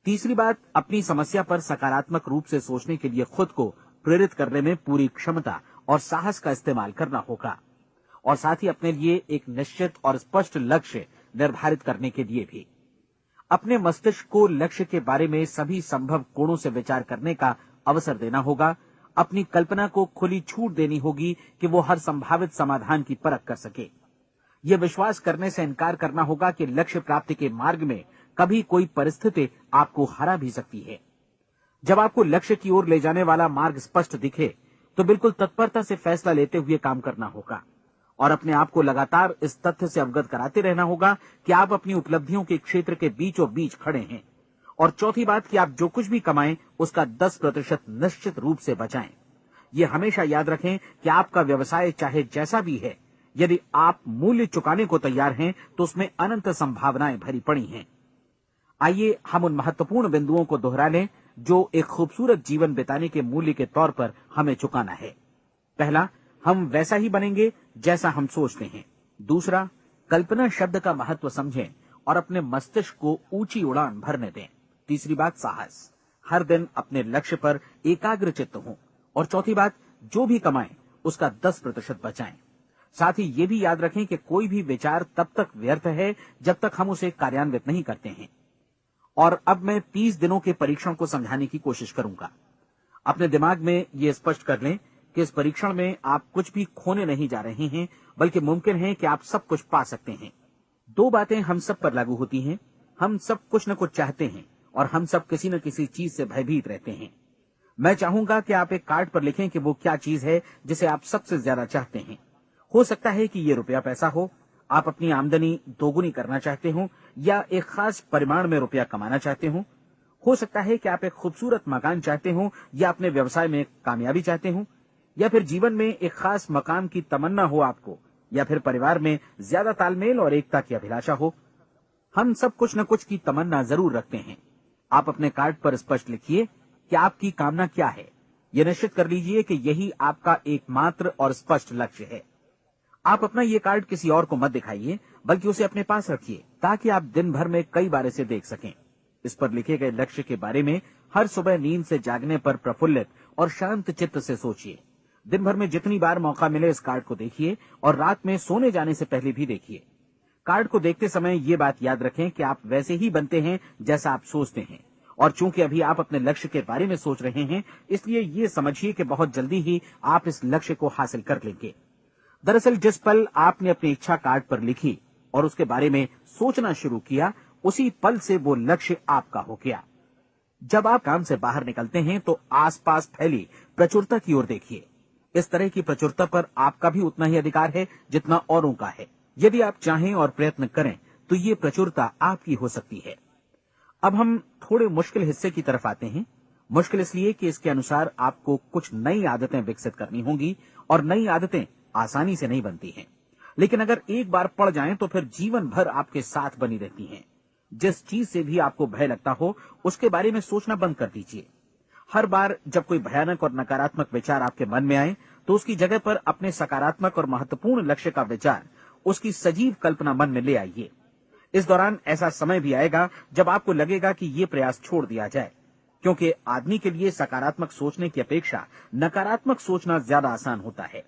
तीसरी बात, अपनी समस्या पर सकारात्मक रूप से सोचने के लिए खुद को प्रेरित करने में पूरी क्षमता और साहस का इस्तेमाल करना होगा और साथ ही अपने लिए एक निश्चित और स्पष्ट लक्ष्य निर्धारित करने के लिए भी। अपने मस्तिष्क को लक्ष्य के बारे में सभी संभव कोणों से विचार करने का अवसर देना होगा। अपनी कल्पना को खुली छूट देनी होगी कि वो हर संभावित समाधान की परख कर सके। ये विश्वास करने से इनकार करना होगा कि लक्ष्य प्राप्ति के मार्ग में कभी कोई परिस्थिति आपको हरा भी सकती है। जब आपको लक्ष्य की ओर ले जाने वाला मार्ग स्पष्ट दिखे तो बिल्कुल तत्परता से फैसला लेते हुए काम करना होगा और अपने आप को लगातार इस तथ्य से अवगत कराते रहना होगा कि आप अपनी उपलब्धियों के क्षेत्र के बीचों बीच खड़े हैं। और चौथी बात कि आप जो कुछ भी कमाएं उसका 10% निश्चित रूप से बचाएं। ये हमेशा याद रखें कि आपका व्यवसाय चाहे जैसा भी है, यदि आप मूल्य चुकाने को तैयार हैं तो उसमें अनंत संभावनाएं भरी पड़ी हैं। आइए हम उन महत्वपूर्ण बिंदुओं को दोहरा लें जो एक खूबसूरत जीवन बिताने के मूल्य के तौर पर हमें चुकाना है। पहला, हम वैसा ही बनेंगे जैसा हम सोचते हैं। दूसरा, कल्पना शब्द का महत्व समझें और अपने मस्तिष्क को ऊंची उड़ान भरने दें। तीसरी बात, साहस, हर दिन अपने लक्ष्य पर एकाग्रचित्त हों। और चौथी बात, जो भी कमाएं उसका 10% बचाएं। साथ ही ये भी याद रखें कि कोई भी विचार तब तक व्यर्थ है जब तक हम उसे कार्यान्वित नहीं करते हैं। और अब मैं 30 दिनों के परीक्षण को समझाने की कोशिश करूंगा। अपने दिमाग में ये स्पष्ट कर लें कि इस परीक्षण में आप कुछ भी खोने नहीं जा रहे हैं, बल्कि मुमकिन है कि आप सब कुछ पा सकते हैं। 2 बातें हम सब पर लागू होती हैं। हम सब कुछ न कुछ चाहते हैं और हम सब किसी न किसी चीज से भयभीत रहते हैं। मैं चाहूंगा कि आप एक कार्ड पर लिखें कि वो क्या चीज है जिसे आप सबसे ज्यादा चाहते हैं। हो सकता है कि ये रुपया पैसा हो, आप अपनी आमदनी दोगुनी करना चाहते हो, या एक खास परिमाण में रुपया कमाना चाहते हो सकता है कि आप एक खूबसूरत मकान चाहते हो, या अपने व्यवसाय में कामयाबी चाहते हो, या फिर जीवन में एक खास मकाम की तमन्ना हो आपको, या फिर परिवार में ज्यादा तालमेल और एकता की अभिलाषा हो। हम सब कुछ न कुछ की तमन्ना जरूर रखते हैं। आप अपने कार्ड पर स्पष्ट लिखिए कि आपकी कामना क्या है। यह निश्चित कर लीजिए कि यही आपका एकमात्र और स्पष्ट लक्ष्य है। आप अपना ये कार्ड किसी और को मत दिखाइए, बल्कि उसे अपने पास रखिए, ताकि आप दिन भर में कई बार इसे देख सकें। इस पर लिखे गए लक्ष्य के बारे में हर सुबह नींद से जागने पर प्रफुल्लित और शांत चित्त से सोचिए। दिन भर में जितनी बार मौका मिले इस कार्ड को देखिए, और रात में सोने जाने से पहले भी देखिए। कार्ड को देखते समय ये बात याद रखें कि आप वैसे ही बनते हैं जैसा आप सोचते हैं, और चूंकि अभी आप अपने लक्ष्य के बारे में सोच रहे हैं, इसलिए ये समझिए कि बहुत जल्दी ही आप इस लक्ष्य को हासिल कर लेंगे। दरअसल जिस पल आपने अपनी इच्छा कार्ड पर लिखी और उसके बारे में सोचना शुरू किया, उसी पल से वो लक्ष्य आपका हो गया। जब आप काम से बाहर निकलते हैं तो आसपास फैली प्रचुरता की ओर देखिए। इस तरह की प्रचुरता पर आपका भी उतना ही अधिकार है जितना औरों का है। यदि आप चाहें और प्रयत्न करें तो ये प्रचुरता आपकी हो सकती है। अब हम थोड़े मुश्किल हिस्से की तरफ आते हैं। मुश्किल इसलिए कि इसके अनुसार आपको कुछ नई आदतें विकसित करनी होंगी, और नई आदतें आसानी से नहीं बनती हैं, लेकिन अगर एक बार पड़ जाएं तो फिर जीवन भर आपके साथ बनी रहती हैं। जिस चीज से भी आपको भय लगता हो, उसके बारे में सोचना बंद कर दीजिए। हर बार जब कोई भयानक और नकारात्मक विचार आपके मन में आए, तो उसकी जगह पर अपने सकारात्मक और महत्वपूर्ण लक्ष्य का विचार, उसकी सजीव कल्पना मन में ले आइए। इस दौरान ऐसा समय भी आएगा जब आपको लगेगा कि ये प्रयास छोड़ दिया जाए, क्योंकि आदमी के लिए सकारात्मक सोचने की अपेक्षा नकारात्मक सोचना ज्यादा आसान होता है,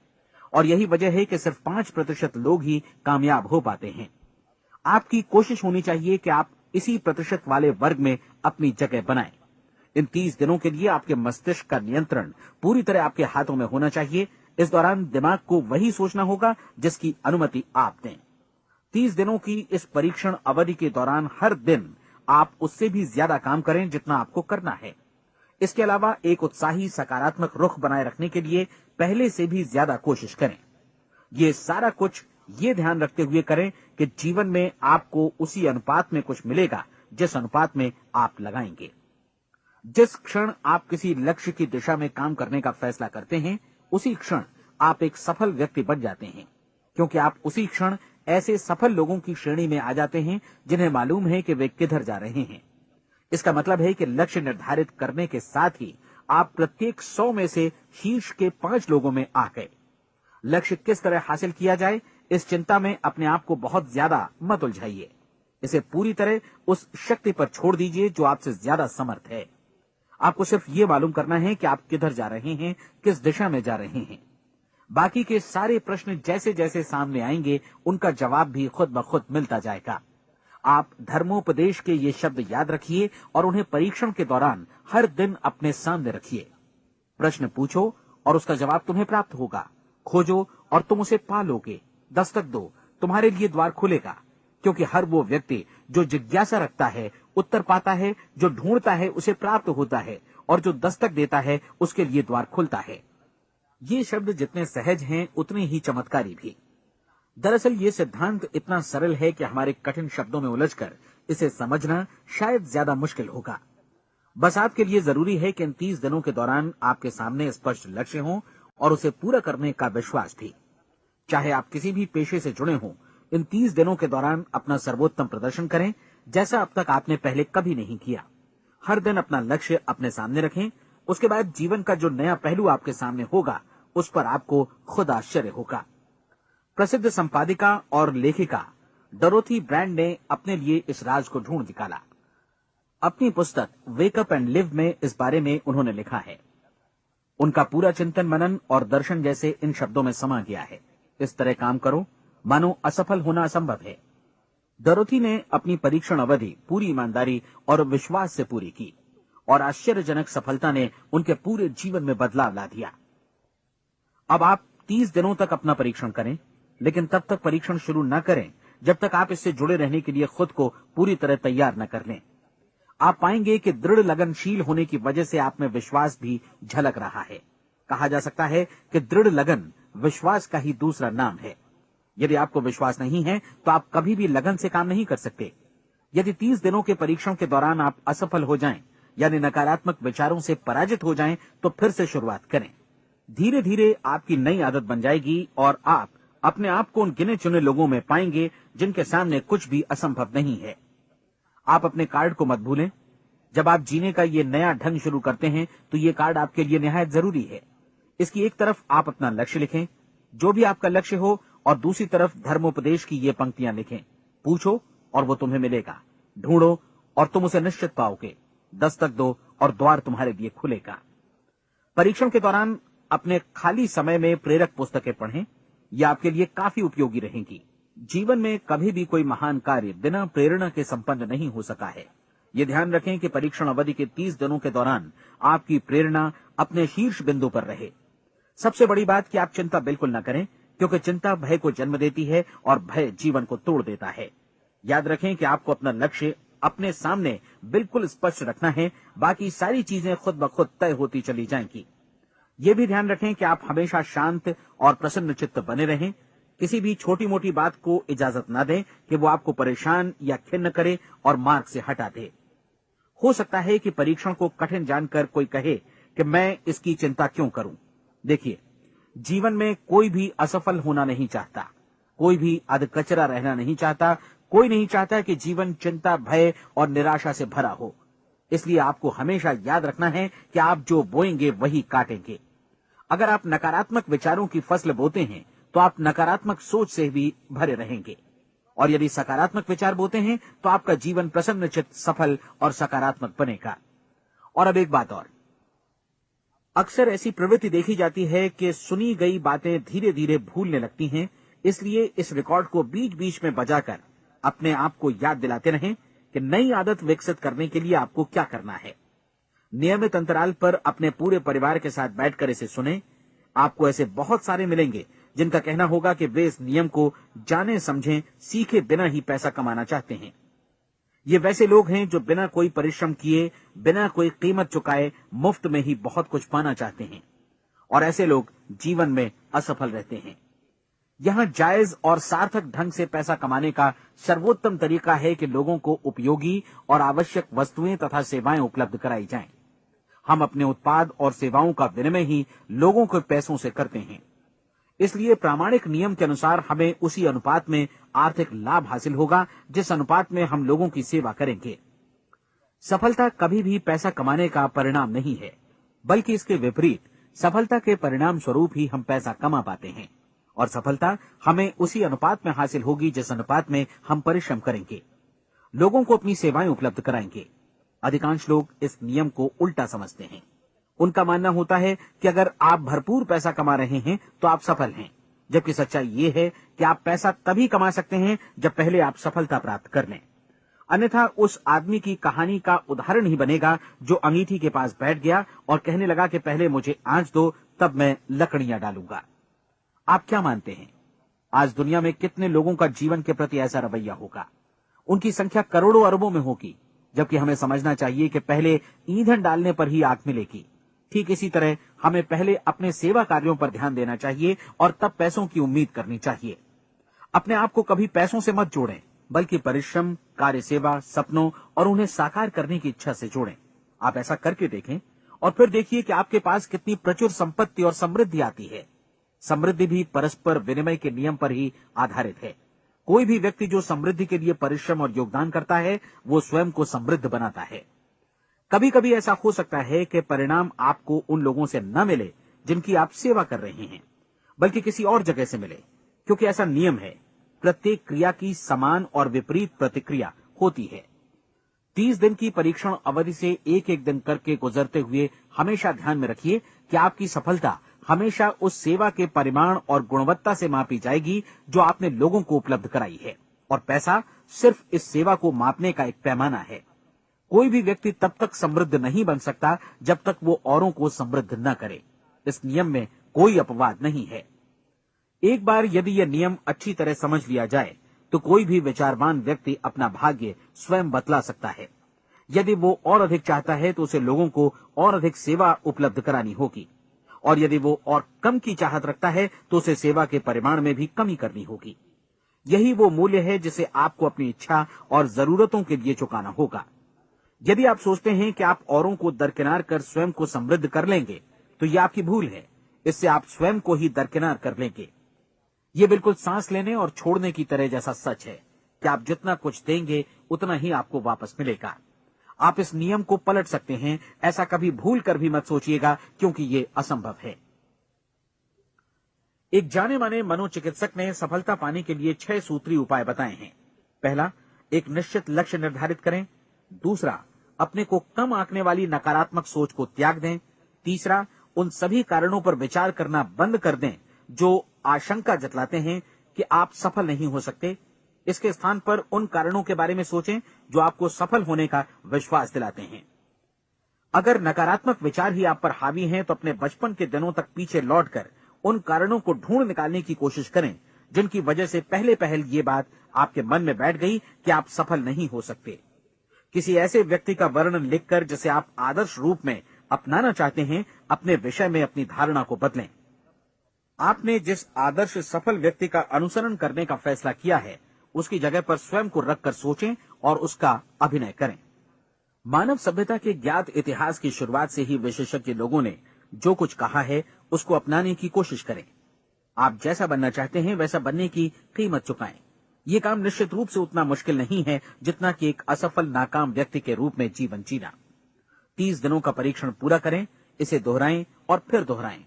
और यही वजह है कि सिर्फ 5% लोग ही कामयाब हो पाते हैं। आपकी कोशिश होनी चाहिए कि आप इसी प्रतिशत वाले वर्ग में अपनी जगह बनाएं। इन 30 दिनों के लिए आपके मस्तिष्क का नियंत्रण पूरी तरह आपके हाथों में होना चाहिए। इस दौरान दिमाग को वही सोचना होगा जिसकी अनुमति आप दें। 30 दिनों की इस परीक्षण अवधि के दौरान हर दिन आप उससे भी ज्यादा काम करें जितना आपको करना है। इसके अलावा एक उत्साही सकारात्मक रुख बनाए रखने के लिए पहले से भी ज्यादा कोशिश करें। ये सारा कुछ ये ध्यान रखते हुए करें कि जीवन में आपको उसी अनुपात में कुछ मिलेगा जिस अनुपात में आप लगाएंगे। जिस क्षण आप किसी लक्ष्य की दिशा में काम करने का फैसला करते हैं, उसी क्षण आप एक सफल व्यक्ति बन जाते हैं, क्योंकि आप उसी क्षण ऐसे सफल लोगों की श्रेणी में आ जाते हैं जिन्हें मालूम है कि वे किधर जा रहे हैं। इसका मतलब है कि लक्ष्य निर्धारित करने के साथ ही आप प्रत्येक 100 में से शीर्ष के 5 लोगों में आ गए। लक्ष्य किस तरह हासिल किया जाए, इस चिंता में अपने आप को बहुत ज्यादा मत उलझाइए। इसे पूरी तरह उस शक्ति पर छोड़ दीजिए जो आपसे ज्यादा समर्थ है। आपको सिर्फ ये मालूम करना है कि आप किधर जा रहे हैं, किस दिशा में जा रहे हैं। बाकी के सारे प्रश्न जैसे जैसे सामने आएंगे, उनका जवाब भी खुद ब खुद मिलता जाएगा। आप धर्मोपदेश के ये शब्द याद रखिए और उन्हें परीक्षण के दौरान हर दिन अपने सामने रखिए। प्रश्न पूछो और उसका जवाब तुम्हें प्राप्त होगा। खोजो और तुम उसे पा लोगे। दस्तक दो, तुम्हारे लिए द्वार खुलेगा, क्योंकि हर वो व्यक्ति जो जिज्ञासा रखता है उत्तर पाता है, जो ढूंढता है उसे प्राप्त होता है, और जो दस्तक देता है उसके लिए द्वार खुलता है। ये शब्द जितने सहज हैं उतने ही चमत्कारी भी। दरअसल ये सिद्धांत इतना सरल है कि हमारे कठिन शब्दों में उलझकर इसे समझना शायद ज्यादा मुश्किल होगा। बस आपके लिए जरूरी है कि इन 30 दिनों के दौरान आपके सामने स्पष्ट लक्ष्य हो और उसे पूरा करने का विश्वास भी। चाहे आप किसी भी पेशे से जुड़े हों, इन 30 दिनों के दौरान अपना सर्वोत्तम प्रदर्शन करें, जैसा अब तक आपने पहले कभी नहीं किया। हर दिन अपना लक्ष्य अपने सामने रखें। उसके बाद जीवन का जो नया पहलू आपके सामने होगा, उस पर आपको खुद आश्चर्य होगा। प्रसिद्ध संपादिका और लेखिका डोरोथी ब्रैंड ने अपने लिए इस राज को ढूंढ निकाला। अपनी पुस्तक वेक अप एंड लिव में इस बारे में उन्होंने लिखा है। उनका पूरा चिंतन मनन और दर्शन जैसे इन शब्दों में समा गया है। इस तरह काम करो मानो असफल होना असंभव है। डोरोथी ने अपनी परीक्षण अवधि पूरी ईमानदारी और विश्वास से पूरी की और आश्चर्यजनक सफलता ने उनके पूरे जीवन में बदलाव ला दिया। अब आप 30 दिनों तक अपना परीक्षण करें, लेकिन तब तक परीक्षण शुरू न करें जब तक आप इससे जुड़े रहने के लिए खुद को पूरी तरह तैयार न कर लें। आप पाएंगे कि दृढ़ लगनशील होने की वजह से आप में विश्वास भी झलक रहा है। कहा जा सकता है कि दृढ़ लगन विश्वास का ही दूसरा नाम है। यदि आपको विश्वास नहीं है तो आप कभी भी लगन से काम नहीं कर सकते। यदि 30 दिनों के परीक्षण के दौरान आप असफल हो जाएं, यानी नकारात्मक विचारों से पराजित हो जाएं, तो फिर से शुरुआत करें। धीरे धीरे आपकी नई आदत बन जाएगी और आप अपने आप को उन गिने चुने लोगों में पाएंगे जिनके सामने कुछ भी असंभव नहीं है। आप अपने कार्ड को मत भूलें। जब आप जीने का ये नया ढंग शुरू करते हैं तो ये कार्ड आपके लिए निहायत जरूरी है। इसकी एक तरफ आप अपना लक्ष्य लिखें, जो भी आपका लक्ष्य हो, और दूसरी तरफ धर्मोपदेश की ये पंक्तियां लिखें। पूछो और वो तुम्हें मिलेगा, ढूंढो और तुम उसे निश्चित पाओगे, दस्तक दो और द्वार तुम्हारे लिए खुलेगा। परीक्षण के दौरान अपने खाली समय में प्रेरक पुस्तकें पढ़ें, ये आपके लिए काफी उपयोगी रहेंगी। जीवन में कभी भी कोई महान कार्य बिना प्रेरणा के संपन्न नहीं हो सका है। ये ध्यान रखें कि परीक्षण अवधि के 30 दिनों के दौरान आपकी प्रेरणा अपने शीर्ष बिंदु पर रहे। सबसे बड़ी बात कि आप चिंता बिल्कुल न करें, क्योंकि चिंता भय को जन्म देती है और भय जीवन को तोड़ देता है। याद रखें कि आपको अपना लक्ष्य अपने सामने बिल्कुल स्पष्ट रखना है, बाकी सारी चीजें खुद ब खुद तय होती चली जाएंगी। ये भी ध्यान रखें कि आप हमेशा शांत और प्रसन्न चित्त बने रहें। किसी भी छोटी मोटी बात को इजाजत न दें कि वो आपको परेशान या खिन्न करे और मार्ग से हटा दे। हो सकता है कि परीक्षण को कठिन जानकर कोई कहे कि मैं इसकी चिंता क्यों करूं। देखिए, जीवन में कोई भी असफल होना नहीं चाहता, कोई भी अधकचरा रहना नहीं चाहता, कोई नहीं चाहता कि जीवन चिंता, भय और निराशा से भरा हो। इसलिए आपको हमेशा याद रखना है कि आप जो बोएंगे वही काटेंगे। अगर आप नकारात्मक विचारों की फसल बोते हैं तो आप नकारात्मक सोच से भी भरे रहेंगे, और यदि सकारात्मक विचार बोते हैं तो आपका जीवन प्रसन्नचित्त, सफल और सकारात्मक बनेगा। और अब एक बात और, अक्सर ऐसी प्रवृत्ति देखी जाती है कि सुनी गई बातें धीरे धीरे भूलने लगती हैं। इसलिए इस रिकॉर्ड को बीच बीच में बजाकर अपने आप को याद दिलाते रहें कि नई आदत विकसित करने के लिए आपको क्या करना है। नियमित अंतराल पर अपने पूरे परिवार के साथ बैठकर इसे सुनें। आपको ऐसे बहुत सारे मिलेंगे जिनका कहना होगा कि वे इस नियम को जाने समझें सीखे बिना ही पैसा कमाना चाहते हैं। ये वैसे लोग हैं जो बिना कोई परिश्रम किए, बिना कोई कीमत चुकाए मुफ्त में ही बहुत कुछ पाना चाहते हैं, और ऐसे लोग जीवन में असफल रहते हैं। यहां जायज और सार्थक ढंग से पैसा कमाने का सर्वोत्तम तरीका है कि लोगों को उपयोगी और आवश्यक वस्तुएं तथा सेवाएं उपलब्ध कराई जाएं। हम अपने उत्पाद और सेवाओं का विनिमय ही लोगों के पैसों से करते हैं। इसलिए प्रामाणिक नियम के अनुसार हमें उसी अनुपात में आर्थिक लाभ हासिल होगा जिस अनुपात में हम लोगों की सेवा करेंगे। सफलता कभी भी पैसा कमाने का परिणाम नहीं है, बल्कि इसके विपरीत सफलता के परिणाम स्वरूप ही हम पैसा कमा पाते हैं, और सफलता हमें उसी अनुपात में हासिल होगी जिस अनुपात में हम परिश्रम करेंगे, लोगों को अपनी सेवाएं उपलब्ध कराएंगे। अधिकांश लोग इस नियम को उल्टा समझते हैं। उनका मानना होता है कि अगर आप भरपूर पैसा कमा रहे हैं तो आप सफल हैं, जबकि सच्चाई ये है कि आप पैसा तभी कमा सकते हैं जब पहले आप सफलता प्राप्त कर लें। अन्यथा उस आदमी की कहानी का उदाहरण ही बनेगा जो अंगीठी के पास बैठ गया और कहने लगा कि पहले मुझे आंच दो, तब मैं लकड़ियां डालूंगा। आप क्या मानते हैं, आज दुनिया में कितने लोगों का जीवन के प्रति ऐसा रवैया होगा? उनकी संख्या करोड़ों अरबों में होगी, जबकि हमें समझना चाहिए कि पहले ईंधन डालने पर ही आग मिलेगी। ठीक इसी तरह हमें पहले अपने सेवा कार्यों पर ध्यान देना चाहिए और तब पैसों की उम्मीद करनी चाहिए। अपने आप को कभी पैसों से मत जोड़ें, बल्कि परिश्रम, कार्य सेवा, सपनों और उन्हें साकार करने की इच्छा से जोड़ें। आप ऐसा करके देखें और फिर देखिए कि आपके पास कितनी प्रचुर संपत्ति और समृद्धि आती है। समृद्धि भी परस्पर विनिमय के नियम पर ही आधारित है। कोई भी व्यक्ति जो समृद्धि के लिए परिश्रम और योगदान करता है, वो स्वयं को समृद्ध बनाता है। कभी कभी ऐसा हो सकता है कि परिणाम आपको उन लोगों से न मिले जिनकी आप सेवा कर रहे हैं, बल्कि किसी और जगह से मिले, क्योंकि ऐसा नियम है, प्रत्येक क्रिया की समान और विपरीत प्रतिक्रिया होती है। 30 दिन की परीक्षण अवधि से एक एक दिन करके गुजरते हुए हमेशा ध्यान में रखिए कि आपकी सफलता हमेशा उस सेवा के परिमाण और गुणवत्ता से मापी जाएगी जो आपने लोगों को उपलब्ध कराई है, और पैसा सिर्फ इस सेवा को मापने का एक पैमाना है। कोई भी व्यक्ति तब तक समृद्ध नहीं बन सकता जब तक वो औरों को समृद्ध न करे। इस नियम में कोई अपवाद नहीं है। एक बार यदि यह नियम अच्छी तरह समझ लिया जाए तो कोई भी विचारवान व्यक्ति अपना भाग्य स्वयं बतला सकता है। यदि वो और अधिक चाहता है तो उसे लोगों को और अधिक सेवा उपलब्ध करानी होगी, और यदि वो और कम की चाहत रखता है तो उसे सेवा के परिमाण में भी कमी करनी होगी। यही वो मूल्य है जिसे आपको अपनी इच्छा और जरूरतों के लिए चुकाना होगा। यदि आप सोचते हैं कि आप औरों को दरकिनार कर स्वयं को समृद्ध कर लेंगे तो यह आपकी भूल है। इससे आप स्वयं को ही दरकिनार कर लेंगे। ये बिल्कुल सांस लेने और छोड़ने की तरह जैसा सच है कि आप जितना कुछ देंगे उतना ही आपको वापस मिलेगा। आप इस नियम को पलट सकते हैं, ऐसा कभी भूल कर भी मत सोचिएगा, क्योंकि ये असंभव है। एक जाने माने मनोचिकित्सक ने सफलता पाने के लिए 6 सूत्री उपाय बताए हैं। पहला, एक निश्चित लक्ष्य निर्धारित करें। दूसरा, अपने को कम आंकने वाली नकारात्मक सोच को त्याग दें। तीसरा, उन सभी कारणों पर विचार करना बंद कर दें जो आशंका जतलाते हैं कि आप सफल नहीं हो सकते। इसके स्थान पर उन कारणों के बारे में सोचें जो आपको सफल होने का विश्वास दिलाते हैं। अगर नकारात्मक विचार ही आप पर हावी हैं तो अपने बचपन के दिनों तक पीछे लौटकर उन कारणों को ढूंढ निकालने की कोशिश करें जिनकी वजह से पहले पहल ये बात आपके मन में बैठ गई कि आप सफल नहीं हो सकते। किसी ऐसे व्यक्ति का वर्णन लिखकर जिसे आप आदर्श रूप में अपनाना चाहते हैं, अपने विषय में अपनी धारणा को बदलें। आपने जिस आदर्श सफल व्यक्ति का अनुसरण करने का फैसला किया है उसकी जगह पर स्वयं को रखकर सोचें और उसका अभिनय करें। मानव सभ्यता के ज्ञात इतिहास की शुरुआत से ही विशेषज्ञ लोगों ने जो कुछ कहा है उसको अपनाने की कोशिश करें। आप जैसा बनना चाहते हैं वैसा बनने की कीमत चुकाएं। ये काम निश्चित रूप से उतना मुश्किल नहीं है जितना कि एक असफल नाकाम व्यक्ति के रूप में जीवन जीना। 30 दिनों का परीक्षण पूरा करें, इसे दोहराएं और फिर दोहराएं।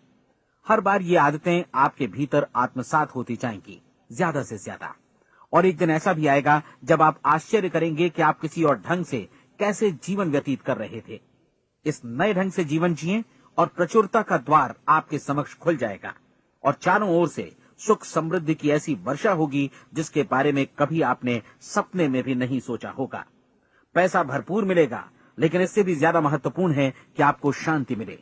हर बार ये आदतें आपके भीतर आत्मसात होती जाएंगी, ज्यादा से ज्यादा। और एक दिन ऐसा भी आएगा जब आप आश्चर्य करेंगे कि आप किसी और ढंग से कैसे जीवन व्यतीत कर रहे थे। इस नए ढंग से जीवन जिएं और प्रचुरता का द्वार आपके समक्ष खुल जाएगा और चारों ओर से सुख समृद्धि की ऐसी वर्षा होगी जिसके बारे में कभी आपने सपने में भी नहीं सोचा होगा। पैसा भरपूर मिलेगा, लेकिन इससे भी ज्यादा महत्वपूर्ण है कि आपको शांति मिले।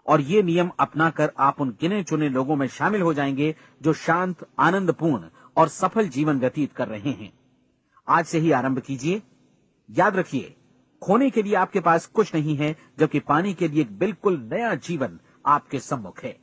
और ये नियम अपनाकर आप उन गिने चुने लोगों में शामिल हो जाएंगे जो शांत, आनंदपूर्ण और सफल जीवन व्यतीत कर रहे हैं। आज से ही आरंभ कीजिए। याद रखिए, खोने के लिए आपके पास कुछ नहीं है, जबकि पाने के लिए एक बिल्कुल नया जीवन आपके सम्मुख है।